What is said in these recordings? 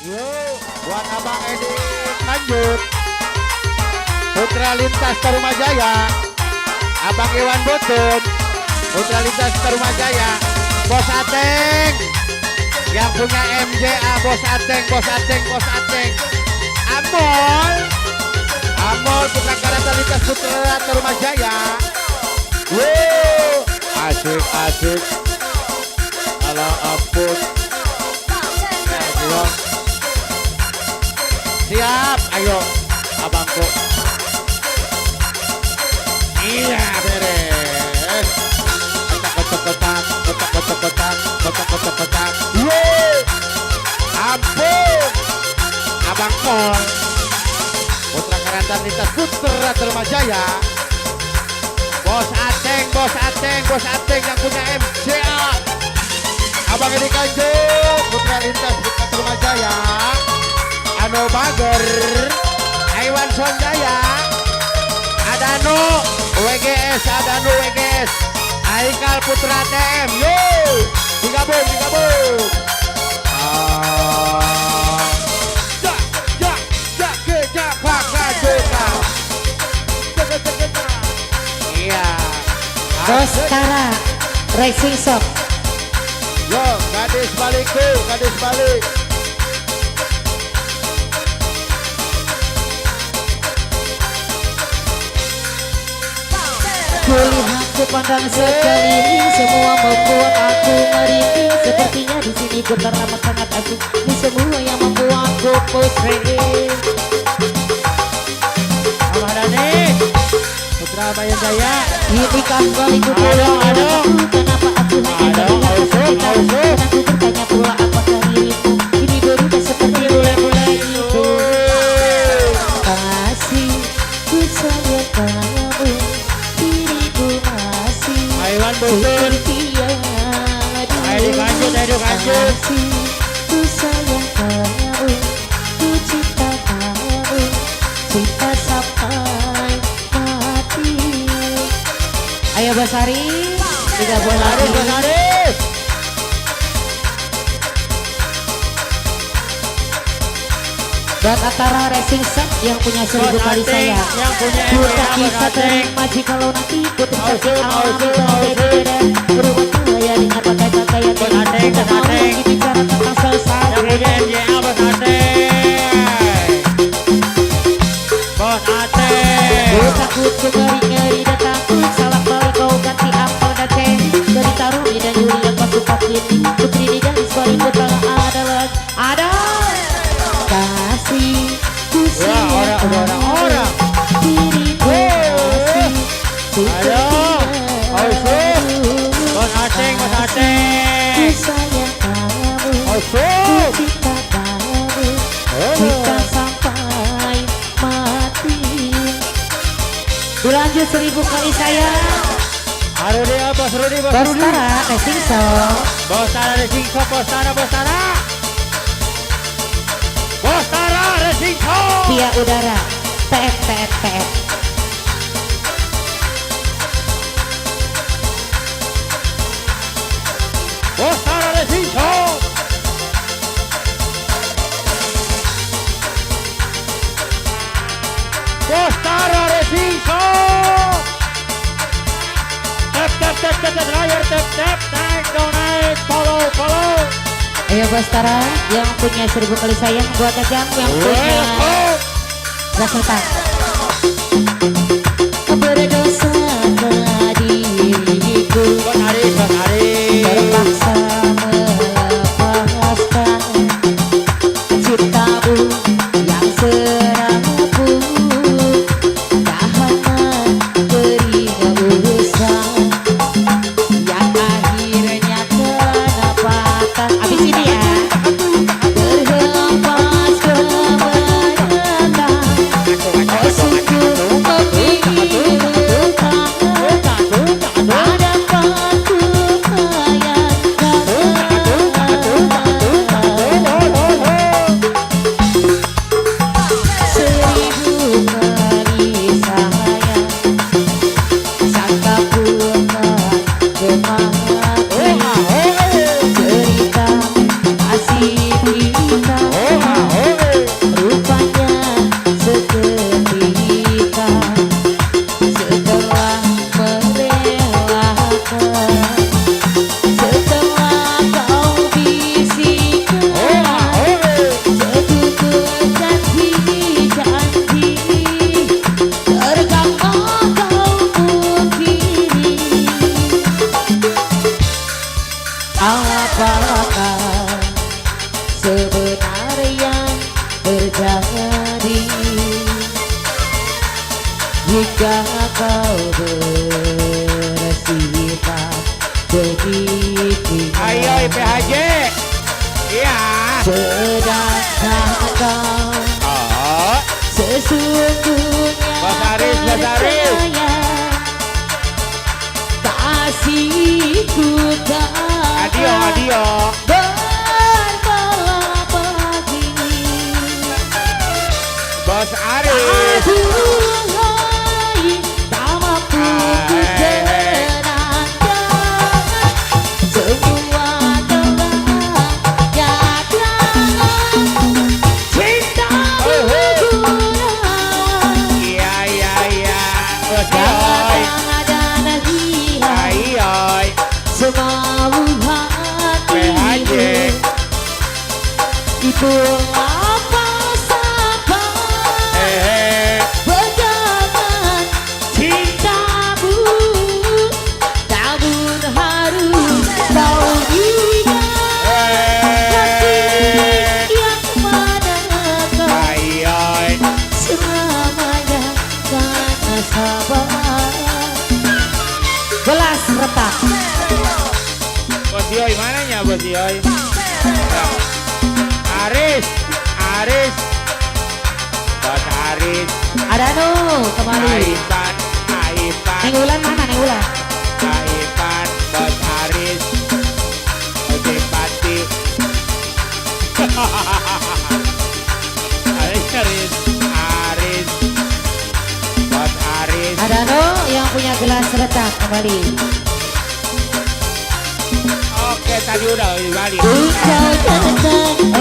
Yo, buat Abang Edi lanjut. Putra Lintas Tarumajaya, Abang Iwan Butun, Putra Lintas Tarumajaya, Bos Ateng, yang punya MJA, Bos Ateng, Bos Ateng, Bos Ateng, Amol, Amol Putra Karata Lintas Putra Tarumajaya. Wow, asik asik. Alah ampun. Ayo. Siap, ayo abangku. Iya beres. Kotak. Wow, ampun. Abang Kol, Putra Karatan Lintas Putra Tarumajaya. Bos Ateng, Bos Ateng, Bos Ateng yang punya MCA. Abang Edi Kanjeng, Putra Lintas Putra Tarumajaya. Ano Bager, Aiwan Sonjaya, Adano WGS, Adano WGS, Aikal Putra TM. Yo, digabung. Iya. Bos Tara Racing Shop. Yo, gadis balikku, gadis balik. Kulihat ku pandang sekeliling, semua membuat aku merinding. Sepertinya di sini ku teramat sangat asik. Ini semua yang membuatku pusing. Ahmad Putra Bayan Jaya. Ini kan balikku pulang. Kenapa aku hanya melihat Ausuk. dan aku bertanya pula apakah dirimu ini berubah seperti bule-bule itu. Kasih ku sayang kamu, diriku masih Aiwan Butun. seperti yang Ayo dulu. lanjut. Kasih ku sayang kamu, ku cinta kamu, cinta sampai mati. Ayo Basari, 3 bulan lagi. Haris. Buat Atara Racing Shop yang punya 1000 kali sayang. Yang punya Bukan MBA, bisa Bos Ateng. terima jikalau nanti putri Ausuk, tersi ausuk, alami ausuk. beda. Berubah kaya dengan pakaian Bos Ateng, Bos Ateng. bicara tentang selesai. Yang punya MJA Bos Ateng. Bos Ateng. Ku takut ku ngeri dan takut salah balik kau ganti apel dan teh. Dari Tarumi dan Yuli yang kau suka pilih. Putri di garis balik petang adalah ada. Kasih ku sayang orang. dirimu masih seperti Ayo, Ausuk. dulu. Bos Ateng, Bos Ku Ateng. sayang kamu, ku Ausuk. cinta kamu, cinta sampai mati. Dilanjut 1000 kali sayang. Arudi, Bos Rudi, Bos Bos Rudi. Tara Racing Shop. Bos Tara Racing Shop, Bos Tara. Bos Tara Racing Shop. Via udara TF. Bos Tara Racing Shop. Bos Tara Racing Shop. Tap, layar, tap, naik, donate, follow. Ayo Bos Tara yang punya 1000 kali sayang buat Ajang yang punya Welcome. Jakarta. Berdosa diriku Bos Aris. terpaksa melepaskan cintamu yang serapu. Tak hanya beri urusan yang akhirnya kena patah. Abis ini ya. Terhempas kemenangan. Oh sungguh sebenarnya terjadi jika kau bersifat begitu. Ayo PHJ. Iya. Sedangkan kau Oh. sesungguhnya Bos Aris, Bos Aris. percaya kasihku tak Adio, adio. berbalah pergi. Bos Aris. Aduhai, tak mampu ku tenangkan semua gelap cintamu gunawan. Iya, iya, iya. Bos Jangan Yoy. ada hilang Ayoy. semau PHJ. hatiku. Itu apa sabar pegangan cintamu, namun harus kau ingat kasih yang manakah Ayoy. selamanya karena sabar. Gelas retak. Bos Yoy mananya Bos Yoy? Aris, Aris. Bos Aris. Ada no kembali. Aipan, Aipan. Neng Ulan mana Neng Ulan? Aipan, Bos Aris. Oke, Pati. Aris, Aris, Aris. Bos Aris. Ada no yang punya gelas retak kembali. Oke, tadi udah balik. Kau datang di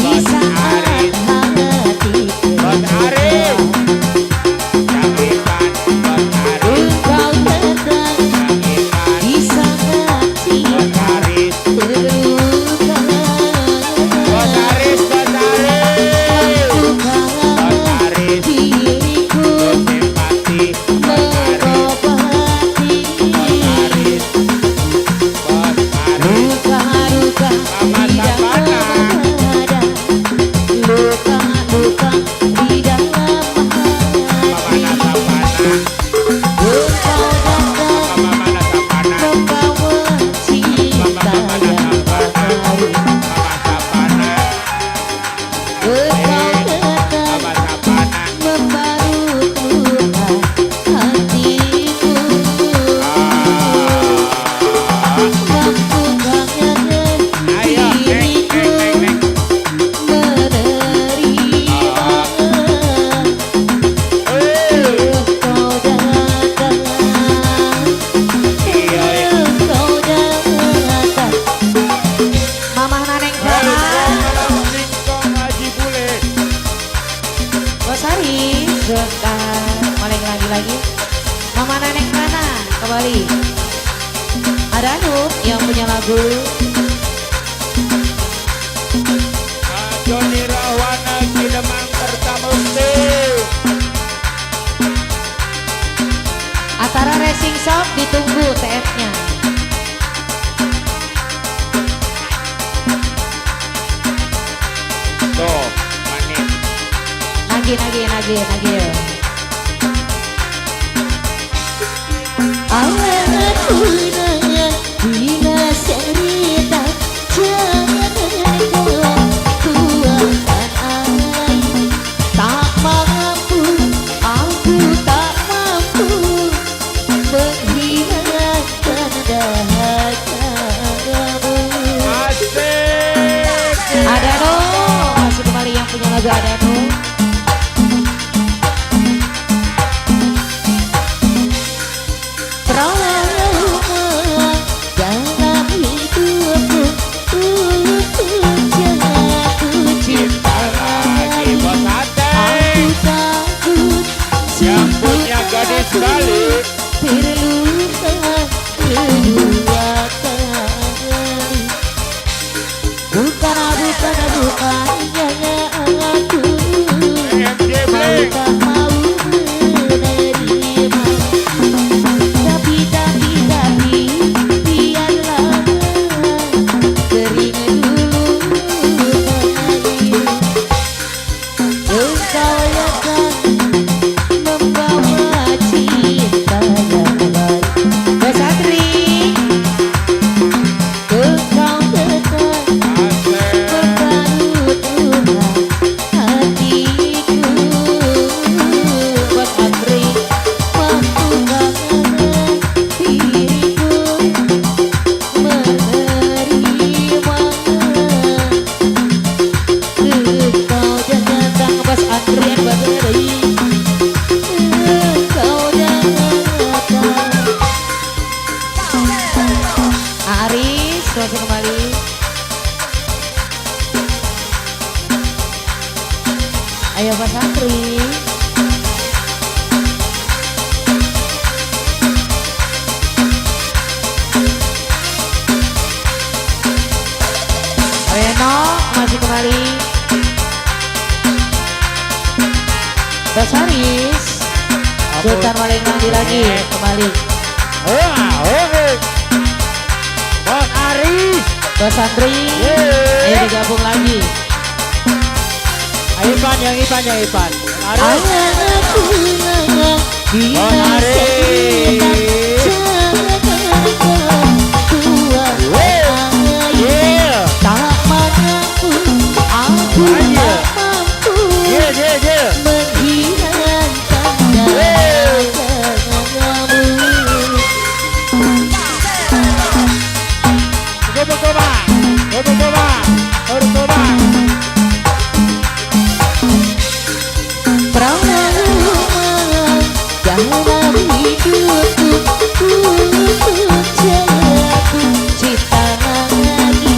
Bos saat Aris. hati Bos Aris. Aipan, Bos Aris. Kau datang Aipan, di saat Bos cinta Aris. terluka. Bos Aris, Bos Aris. Bos Aris. Diriku Simpati, Bos Aris. mengobati Aris. Bos Aris. luka-luka Mama di dalam Sabana. dada, luka-luka di dalam hati. Mama Nasapana. Engkau datang Mama Nasapana. membawa cinta yang baru. Mama Sapana. Engkau datang Mama Sapana. membalut luka hatiku. Mampukannya Ayo, neng, neng, neng, neng. menerima. Engkau datang, Iya, iya. engkau datang. Mamah naneng sana. Singkong Haji Bule. Bos Hari dekat maling lagi. Mama Neneng mana? Kembali. Ada Anu yang punya lagu. Joni Rahwana Kidemang Kertamukti. Atara Racing Shop ditunggu TF-nya. Tuh, manis. Nagi. Aku nanya bila cerita jangan kau tuangkan air. Tak mampu, aku tak mampu menghilangkan dahagamu. Asik. Ada no, masih kembali yang punya lagu ada no. Trauma dalam hidupku untuk jatuh cinta Lagi lagi. Bos Aku Ate. takut Yang punya gadis kali. terluka kedua kali. Bukannya aku MJ Blink. tak mau menerima. Tapi biarlah keringat dulu Ayo Pak Santri. Reno masih kembali. Basaris. Sultan Malenggang lagi kembali. Bos Aris. Bos Santri. Ayo digabung lagi. Ayo Ipan, yang Ipan. Aris. Bos Aris. Tak mampu, aku tak mampu menghilangkan dalam hidupku untuk jatuh cinta lagi.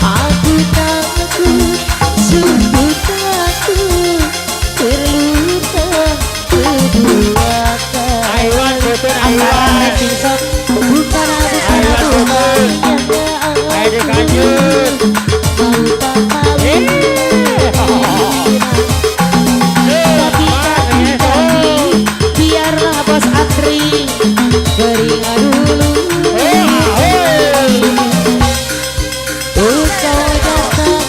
Aku takut, sungguh takut terluka kedua kali. Antara racing shot bukan mau tak mau biarlah Bos Andri beringat dulu. Engkau datang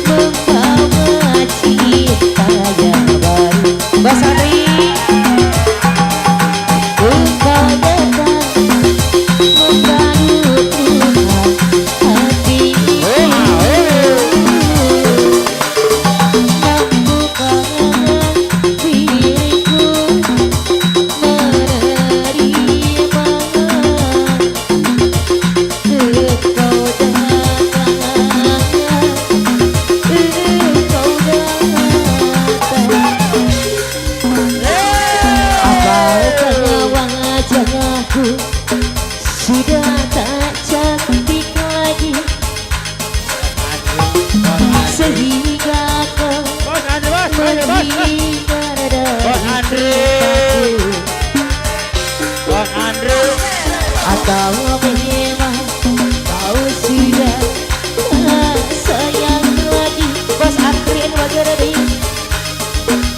membawa cinta yang baru. Bos Andri, engkau datang membalut luka hati. Sudah tak cantik lagi sehingga kau menghindar dari cintaku. Atau memang kau sudah tak sayang lagi. Bos Andri Wagiradi.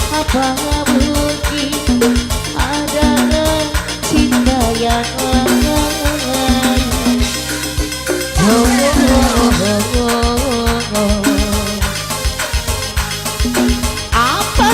Apa mungkin ada cinta yang lain? Apa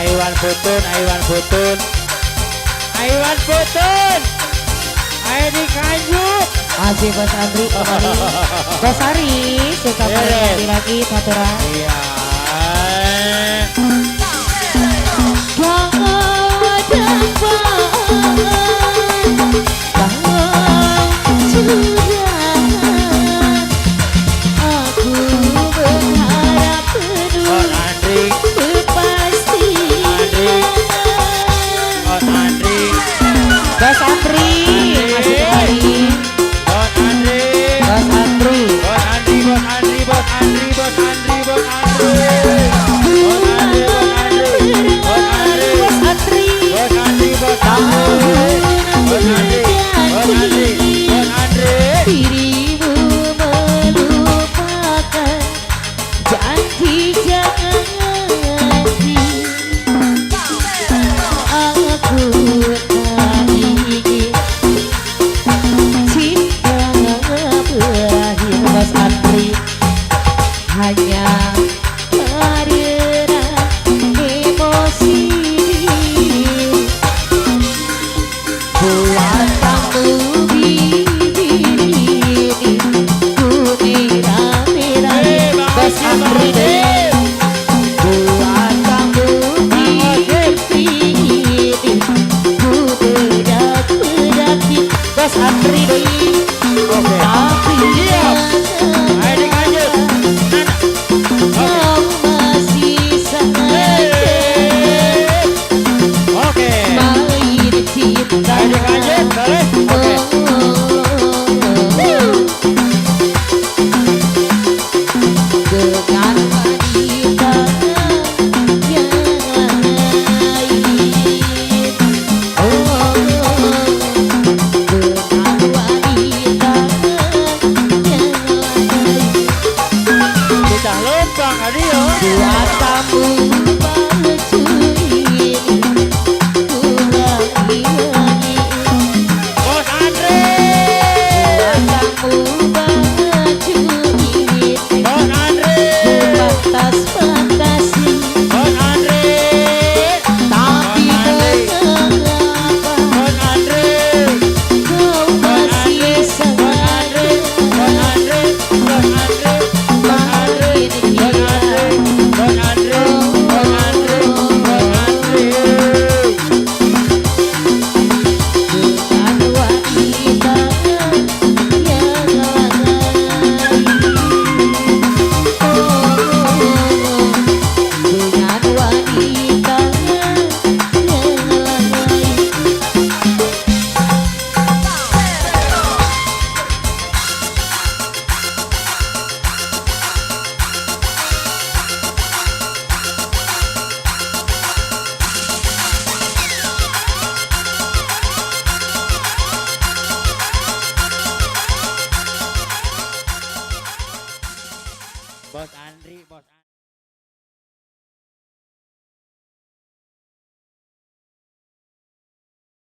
Aiwan Putun, Aiwan Putun, Aiwan Putun, ayo dikanjuk. Asih Bos Andri kembali. Bos Ari suka main lagi Paturan. Iya. Jangan